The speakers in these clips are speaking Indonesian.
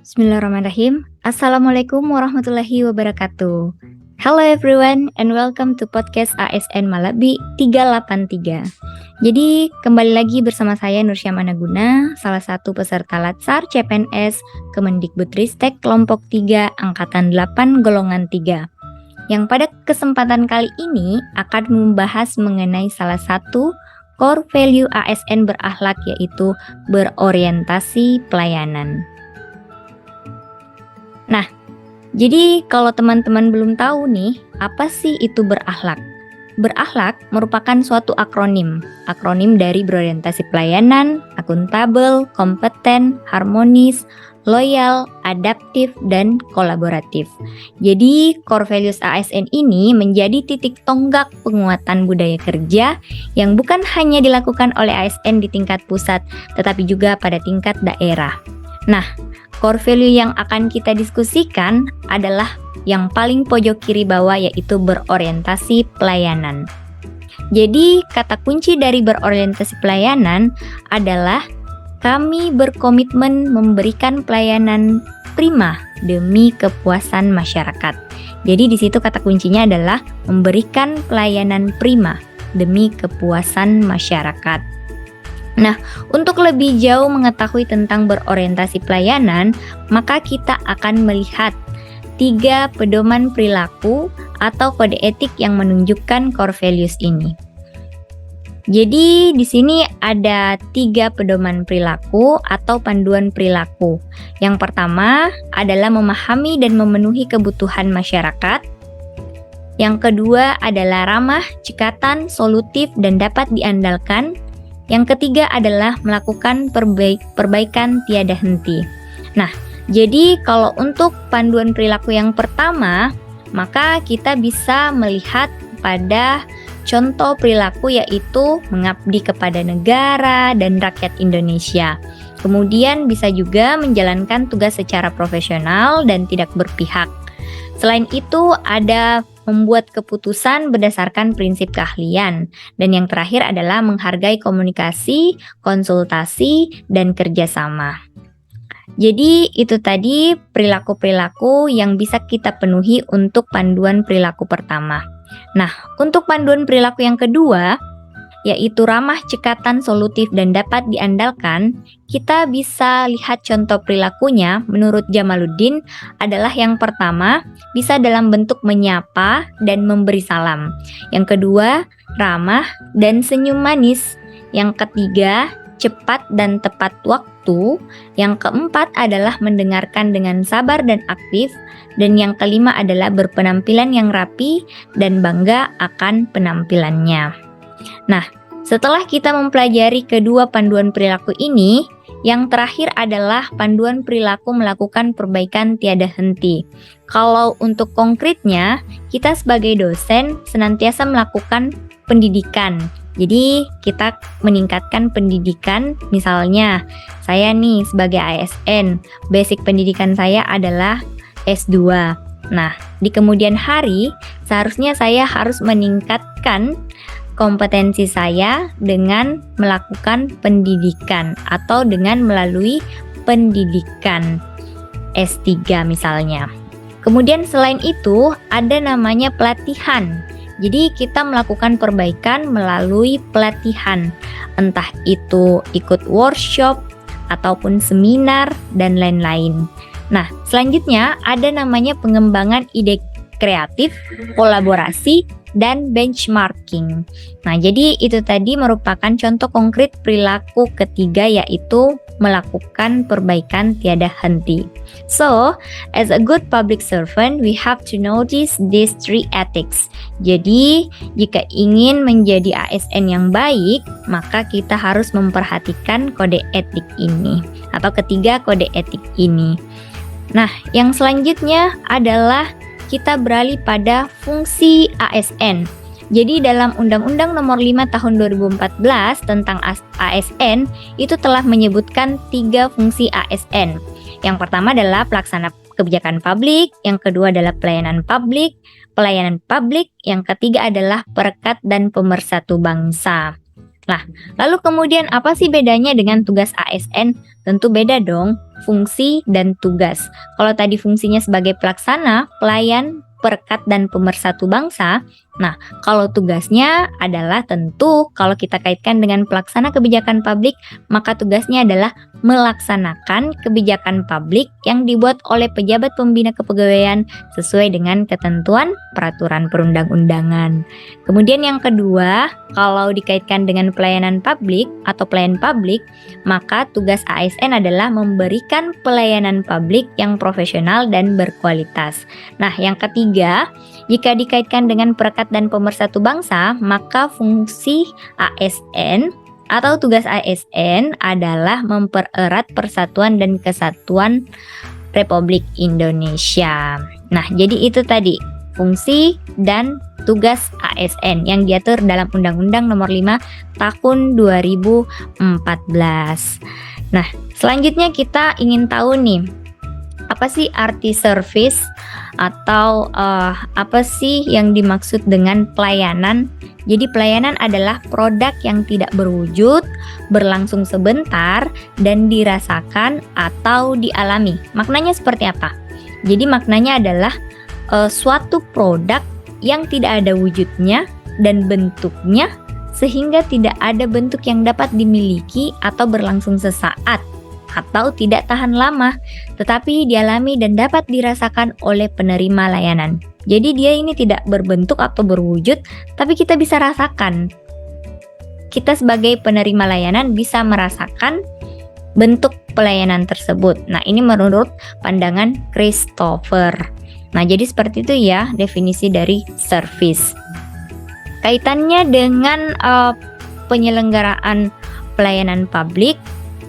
Bismillahirrahmanirrahim. Assalamualaikum warahmatullahi wabarakatuh. Hello everyone and welcome to podcast ASN Malabi 383. Jadi kembali lagi bersama saya Nursya Managuna, salah satu peserta Latsar CPNS Kemendikbudristek kelompok 3 angkatan 8 golongan 3. Yang pada kesempatan kali ini akan membahas mengenai salah satu core value ASN berakhlak, yaitu berorientasi pelayanan. Nah, jadi kalau teman-teman belum tahu nih, apa sih itu berakhlak? Berakhlak merupakan suatu akronim dari berorientasi pelayanan, akuntabel, kompeten, harmonis, loyal, adaptif, dan kolaboratif. Jadi, core values ASN ini menjadi titik tonggak penguatan budaya kerja yang bukan hanya dilakukan oleh ASN di tingkat pusat, tetapi juga pada tingkat daerah. Nah, core value yang akan kita diskusikan adalah yang paling pojok kiri bawah, yaitu berorientasi pelayanan. Jadi, kata kunci dari berorientasi pelayanan adalah kami berkomitmen memberikan pelayanan prima demi kepuasan masyarakat. Jadi di situ kata kuncinya adalah memberikan pelayanan prima demi kepuasan masyarakat. Nah, untuk lebih jauh mengetahui tentang berorientasi pelayanan, maka kita akan melihat 3 pedoman perilaku atau kode etik yang menunjukkan core values ini. Jadi di sini ada 3 pedoman perilaku atau panduan perilaku. Yang pertama adalah memahami dan memenuhi kebutuhan masyarakat. Yang kedua adalah ramah, cekatan, solutif, dan dapat diandalkan. Yang ketiga adalah melakukan perbaikan tiada henti. Nah, jadi kalau untuk panduan perilaku yang pertama, maka kita bisa melihat pada contoh perilaku, yaitu mengabdi kepada negara dan rakyat Indonesia. Kemudian bisa juga menjalankan tugas secara profesional dan tidak berpihak. Selain itu ada membuat keputusan berdasarkan prinsip keahlian. Dan yang terakhir adalah menghargai komunikasi, konsultasi, dan kerjasama. Jadi itu tadi perilaku-perilaku yang bisa kita penuhi untuk panduan perilaku pertama. Nah, untuk panduan perilaku yang kedua, yaitu ramah, cekatan, solutif, dan dapat diandalkan, kita bisa lihat contoh perilakunya menurut Jamaluddin adalah yang pertama, bisa dalam bentuk menyapa dan memberi salam. Yang kedua, ramah dan senyum manis. Yang ketiga, cepat dan tepat waktu. Yang keempat adalah mendengarkan dengan sabar dan aktif. Dan yang kelima adalah berpenampilan yang rapi dan bangga akan penampilannya. Nah, setelah kita mempelajari kedua panduan perilaku ini, yang terakhir adalah panduan perilaku melakukan perbaikan tiada henti. Kalau untuk konkretnya, kita sebagai dosen senantiasa melakukan pendidikan. Jadi kita meningkatkan pendidikan, misalnya saya nih sebagai ASN, basic pendidikan saya adalah S2. Nah, di kemudian hari seharusnya saya harus meningkatkan kompetensi saya dengan melakukan pendidikan atau dengan melalui pendidikan S3 misalnya. Kemudian selain itu ada namanya pelatihan. Jadi kita melakukan perbaikan melalui pelatihan, entah itu ikut workshop ataupun seminar dan lain-lain. Nah, selanjutnya ada namanya pengembangan ide kreatif, kolaborasi, dan benchmarking. Nah, jadi itu tadi merupakan contoh konkret perilaku ketiga, yaitu melakukan perbaikan tiada henti. So, as a good public servant, we have to notice these 3 ethics. Jadi, jika ingin menjadi ASN yang baik, maka kita harus memperhatikan kode etik ini atau ketiga kode etik ini. Nah, yang selanjutnya adalah kita beralih pada fungsi ASN. Jadi dalam Undang-Undang Nomor 5 Tahun 2014 tentang ASN itu telah menyebutkan 3 fungsi ASN. Yang pertama adalah pelaksana kebijakan publik, yang kedua adalah pelayanan publik, yang ketiga adalah perekat dan pemersatu bangsa. Nah, lalu kemudian apa sih bedanya dengan tugas ASN? Tentu beda dong, fungsi dan tugas. Kalau tadi fungsinya sebagai pelaksana, pelayan, perekat, dan pemersatu bangsa, nah kalau tugasnya adalah tentu kalau kita kaitkan dengan pelaksana kebijakan publik, maka tugasnya adalah melaksanakan kebijakan publik yang dibuat oleh pejabat pembina kepegawaian sesuai dengan ketentuan peraturan perundang-undangan. Kemudian yang kedua, kalau dikaitkan dengan pelayanan publik atau pelayan publik, maka tugas ASN adalah memberikan pelayanan publik yang profesional dan berkualitas. Nah, yang ketiga, jika dikaitkan dengan perekat dan pemersatu bangsa, maka fungsi ASN atau tugas ASN adalah mempererat persatuan dan kesatuan Republik Indonesia. Nah, jadi itu tadi fungsi dan tugas ASN yang diatur dalam Undang-Undang Nomor 5 Tahun 2014. Nah, selanjutnya kita ingin tahu nih, apa sih arti service atau apa sih yang dimaksud dengan pelayanan? Jadi pelayanan adalah produk yang tidak berwujud, berlangsung sebentar, dan dirasakan atau dialami. Maknanya seperti apa? Jadi maknanya adalah suatu produk yang tidak ada wujudnya dan bentuknya, sehingga tidak ada bentuk yang dapat dimiliki atau berlangsung sesaat atau tidak tahan lama, tetapi dialami dan dapat dirasakan oleh penerima layanan. Jadi dia ini tidak berbentuk atau berwujud, tapi kita bisa rasakan. Kita sebagai penerima layanan bisa merasakan bentuk pelayanan tersebut. Nah, ini menurut pandangan Christopher. Nah, jadi seperti itu ya definisi dari service. Kaitannya dengan penyelenggaraan pelayanan publik.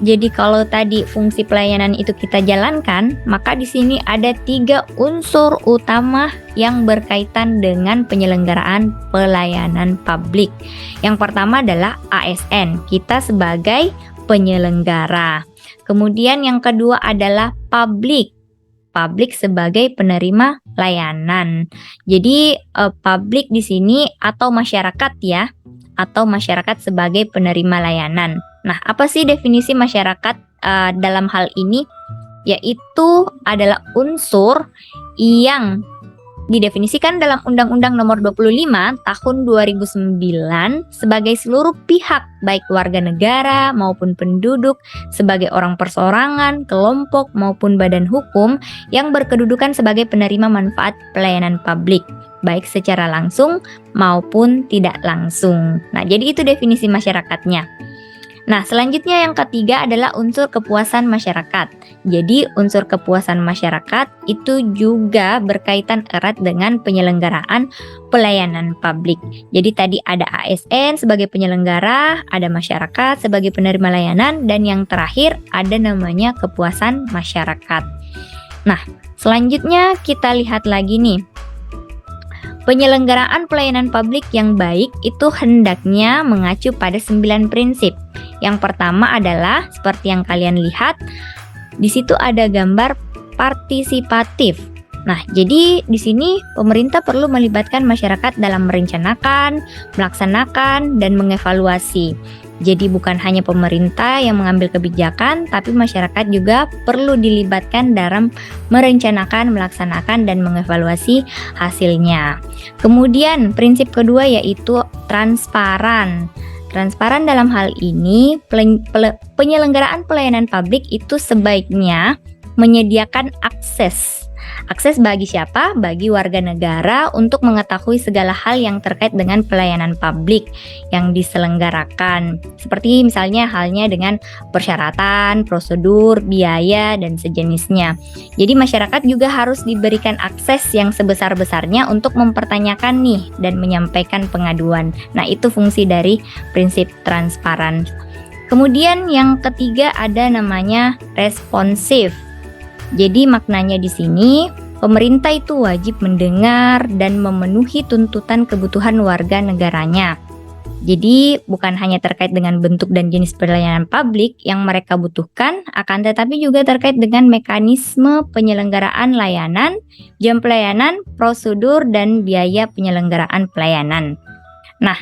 Jadi kalau tadi fungsi pelayanan itu kita jalankan, maka di sini ada 3 unsur utama yang berkaitan dengan penyelenggaraan pelayanan publik. Yang pertama adalah ASN, kita sebagai penyelenggara. Kemudian yang kedua adalah publik sebagai penerima layanan. Jadi publik di sini atau masyarakat ya, atau masyarakat sebagai penerima layanan. Nah, apa sih definisi masyarakat dalam hal ini? Yaitu adalah unsur yang didefinisikan dalam Undang-Undang Nomor 25 Tahun 2009 sebagai seluruh pihak, baik warga negara maupun penduduk, sebagai orang perseorangan, kelompok maupun badan hukum yang berkedudukan sebagai penerima manfaat pelayanan publik, baik secara langsung maupun tidak langsung. Nah, jadi itu definisi masyarakatnya. Nah, selanjutnya yang ketiga adalah unsur kepuasan masyarakat. Jadi, unsur kepuasan masyarakat itu juga berkaitan erat dengan penyelenggaraan pelayanan publik. Jadi, tadi ada ASN sebagai penyelenggara, ada masyarakat sebagai penerima layanan, dan yang terakhir ada namanya kepuasan masyarakat. Nah, selanjutnya kita lihat lagi nih. Penyelenggaraan pelayanan publik yang baik itu hendaknya mengacu pada 9 prinsip. Yang pertama adalah seperti yang kalian lihat, di situ ada gambar partisipatif. Nah, jadi di sini pemerintah perlu melibatkan masyarakat dalam merencanakan, melaksanakan, dan mengevaluasi. Jadi bukan hanya pemerintah yang mengambil kebijakan, tapi masyarakat juga perlu dilibatkan dalam merencanakan, melaksanakan, dan mengevaluasi hasilnya. Kemudian prinsip kedua yaitu transparan. Transparan dalam hal ini, penyelenggaraan pelayanan publik itu sebaiknya menyediakan akses. Akses bagi siapa? Bagi warga negara untuk mengetahui segala hal yang terkait dengan pelayanan publik yang diselenggarakan. Seperti misalnya halnya dengan persyaratan, prosedur, biaya, dan sejenisnya. Jadi masyarakat juga harus diberikan akses yang sebesar-besarnya untuk mempertanyakan nih dan menyampaikan pengaduan. Nah, itu fungsi dari prinsip transparan. Kemudian yang ketiga ada namanya responsif. Jadi maknanya di sini, pemerintah itu wajib mendengar dan memenuhi tuntutan kebutuhan warga negaranya. Jadi bukan hanya terkait dengan bentuk dan jenis pelayanan publik yang mereka butuhkan, akan tetapi juga terkait dengan mekanisme penyelenggaraan layanan, jam pelayanan, prosedur, dan biaya penyelenggaraan pelayanan. Nah,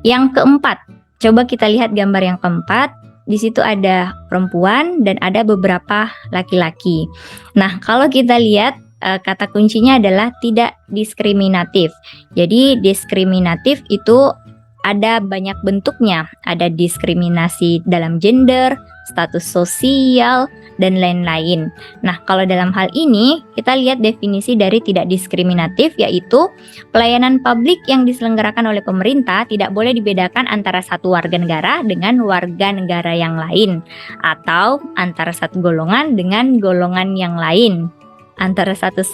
yang keempat, Coba kita lihat gambar yang keempat. Di situ ada perempuan dan ada beberapa laki-laki. Nah, kalau kita lihat kata kuncinya adalah tidak diskriminatif. Jadi diskriminatif itu ada banyak bentuknya. Ada diskriminasi dalam gender, status sosial, dan lain-lain. Nah, kalau dalam hal ini kita lihat definisi dari tidak diskriminatif, yaitu pelayanan publik yang diselenggarakan oleh pemerintah tidak boleh dibedakan antara satu warga negara dengan warga negara yang lain, atau antara satu golongan dengan golongan yang lain, antara status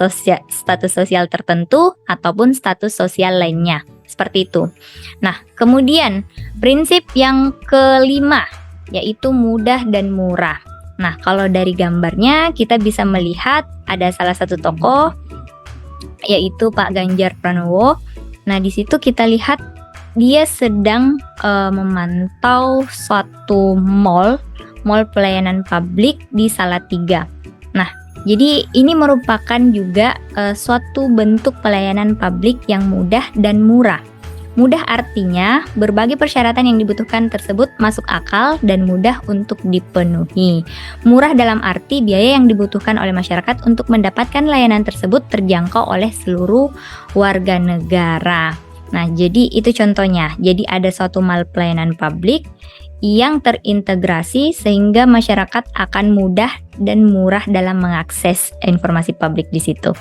sosial tertentu ataupun status sosial lainnya. Seperti itu. Nah, kemudian prinsip yang kelima yaitu mudah dan murah. Nah, kalau dari gambarnya kita bisa melihat ada salah satu tokoh yaitu Pak Ganjar Pranowo. Nah, di situ kita lihat dia sedang memantau suatu mall pelayanan publik di Salatiga. Nah, jadi ini merupakan juga suatu bentuk pelayanan publik yang mudah dan murah. Mudah artinya berbagai persyaratan yang dibutuhkan tersebut masuk akal dan mudah untuk dipenuhi. Murah dalam arti biaya yang dibutuhkan oleh masyarakat untuk mendapatkan layanan tersebut terjangkau oleh seluruh warga negara. Nah, jadi itu contohnya. Jadi ada suatu mall pelayanan publik yang terintegrasi sehingga masyarakat akan mudah dan murah dalam mengakses informasi publik di situ.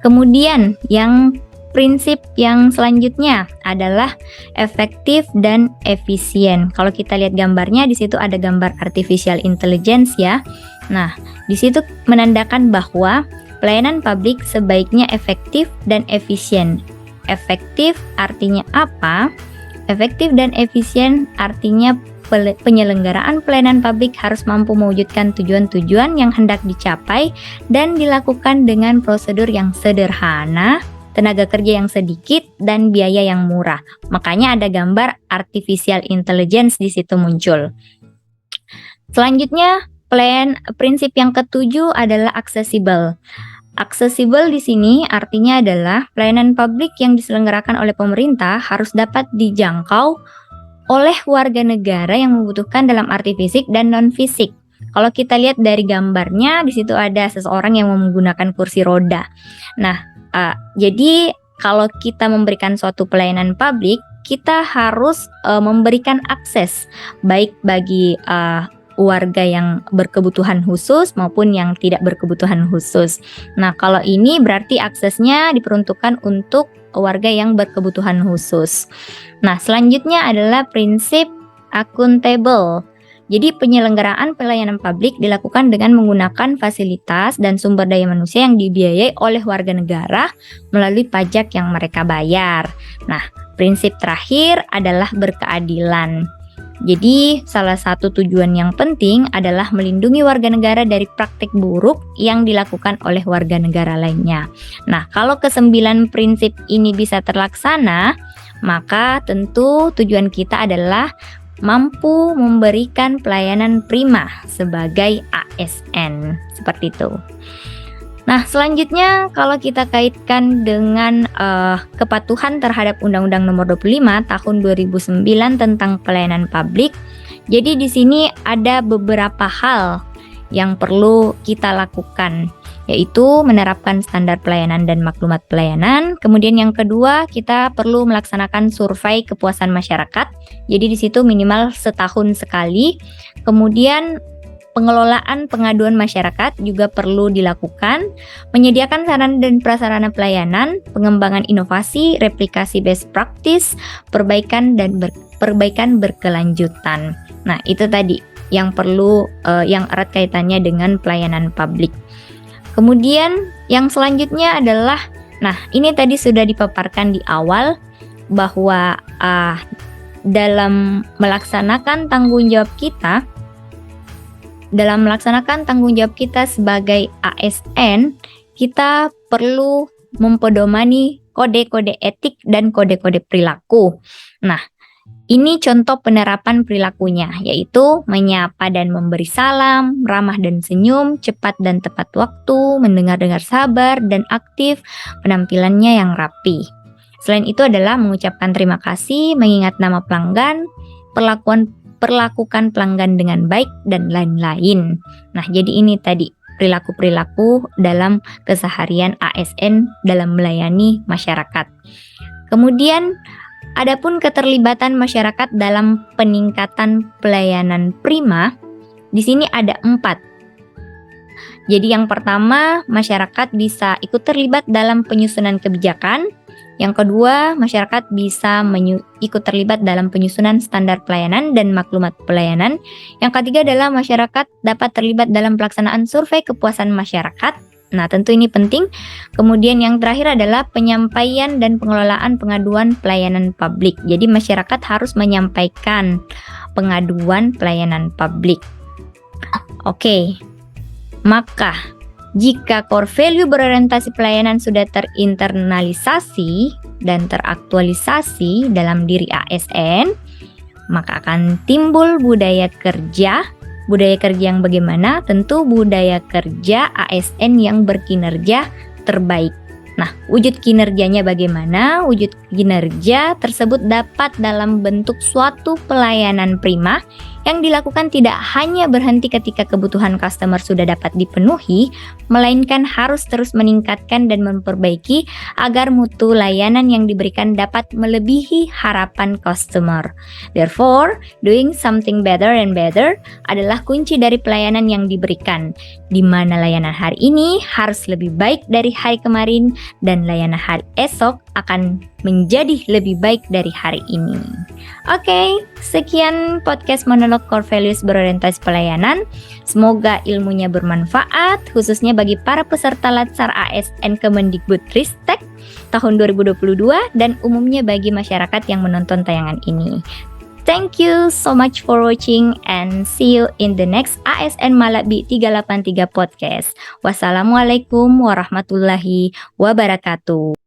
Kemudian yang prinsip yang selanjutnya adalah efektif dan efisien. Kalau kita lihat gambarnya di situ ada gambar artificial intelligence ya. Nah, di situ menandakan bahwa pelayanan publik sebaiknya efektif dan efisien. Efektif artinya apa? Efektif dan efisien artinya penyelenggaraan pelayanan publik harus mampu mewujudkan tujuan-tujuan yang hendak dicapai dan dilakukan dengan prosedur yang sederhana, tenaga kerja yang sedikit, dan biaya yang murah. Makanya ada gambar artificial intelligence di situ muncul. Selanjutnya, prinsip yang ketujuh adalah aksesibel. Aksesibel di sini artinya adalah pelayanan publik yang diselenggarakan oleh pemerintah harus dapat dijangkau oleh warga negara yang membutuhkan dalam arti fisik dan non-fisik. Kalau kita lihat dari gambarnya, di situ ada seseorang yang menggunakan kursi roda. Nah, jadi kalau kita memberikan suatu pelayanan publik, kita harus memberikan akses baik bagi warga yang berkebutuhan khusus maupun yang tidak berkebutuhan khusus. Nah, kalau ini berarti aksesnya diperuntukkan untuk warga yang berkebutuhan khusus. Nah, selanjutnya adalah prinsip akuntabel. Jadi penyelenggaraan pelayanan publik dilakukan dengan menggunakan fasilitas dan sumber daya manusia yang dibiayai oleh warga negara melalui pajak yang mereka bayar. Nah, prinsip terakhir adalah berkeadilan. Jadi, salah satu tujuan yang penting adalah melindungi warga negara dari praktik buruk yang dilakukan oleh warga negara lainnya. Nah, kalau ke-9 prinsip ini bisa terlaksana, maka tentu tujuan kita adalah mampu memberikan pelayanan prima sebagai ASN. Seperti itu. Nah, selanjutnya kalau kita kaitkan dengan kepatuhan terhadap Undang-Undang Nomor 25 Tahun 2009 tentang pelayanan publik. Jadi di sini ada beberapa hal yang perlu kita lakukan, yaitu menerapkan standar pelayanan dan maklumat pelayanan. Kemudian yang kedua, kita perlu melaksanakan survei kepuasan masyarakat. Jadi di situ minimal setahun sekali. Kemudian pengelolaan pengaduan masyarakat juga perlu dilakukan, menyediakan sarana dan prasarana pelayanan, pengembangan inovasi, replikasi best practice, perbaikan berkelanjutan. Nah, itu tadi yang perlu yang erat kaitannya dengan pelayanan publik. Kemudian yang selanjutnya adalah, nah ini tadi sudah dipaparkan di awal bahwa dalam melaksanakan tanggung jawab kita sebagai ASN, kita perlu mempedomani kode-kode etik dan kode-kode perilaku. Nah, ini contoh penerapan perilakunya, yaitu menyapa dan memberi salam, ramah dan senyum, cepat dan tepat waktu, mendengar-dengar sabar dan aktif, penampilannya yang rapi. Selain itu adalah mengucapkan terima kasih, mengingat nama pelanggan, perlakukan pelanggan dengan baik, dan lain-lain. Nah, jadi ini tadi perilaku-perilaku dalam keseharian ASN dalam melayani masyarakat. Kemudian, adapun keterlibatan masyarakat dalam peningkatan pelayanan prima, di sini ada 4. Jadi yang pertama, masyarakat bisa ikut terlibat dalam penyusunan kebijakan. Yang kedua, masyarakat bisa ikut terlibat dalam penyusunan standar pelayanan dan maklumat pelayanan. Yang ketiga adalah masyarakat dapat terlibat dalam pelaksanaan survei kepuasan masyarakat. Nah, tentu ini penting. Kemudian yang terakhir adalah penyampaian dan pengelolaan pengaduan pelayanan publik. Jadi masyarakat harus menyampaikan pengaduan pelayanan publik. Oke. Maka, jika core value berorientasi pelayanan sudah terinternalisasi dan teraktualisasi dalam diri ASN, maka akan timbul budaya kerja. Budaya kerja yang bagaimana? Tentu budaya kerja ASN yang berkinerja terbaik. Nah, wujud kinerjanya bagaimana? Wujud kinerja tersebut dapat dalam bentuk suatu pelayanan prima yang dilakukan tidak hanya berhenti ketika kebutuhan customer sudah dapat dipenuhi, melainkan harus terus meningkatkan dan memperbaiki agar mutu layanan yang diberikan dapat melebihi harapan customer. Therefore, doing something better and better adalah kunci dari pelayanan yang diberikan, di mana layanan hari ini harus lebih baik dari hari kemarin dan layanan hari esok akan menjadi lebih baik dari hari ini. Oke, sekian podcast monolog core values berorientasi pelayanan. Semoga ilmunya bermanfaat, khususnya bagi para peserta Latsar ASN Kemendikbudristek tahun 2022 dan umumnya bagi masyarakat yang menonton tayangan ini. Thank you so much for watching and see you in the next ASN Malabi 383 podcast. Wassalamualaikum warahmatullahi wabarakatuh.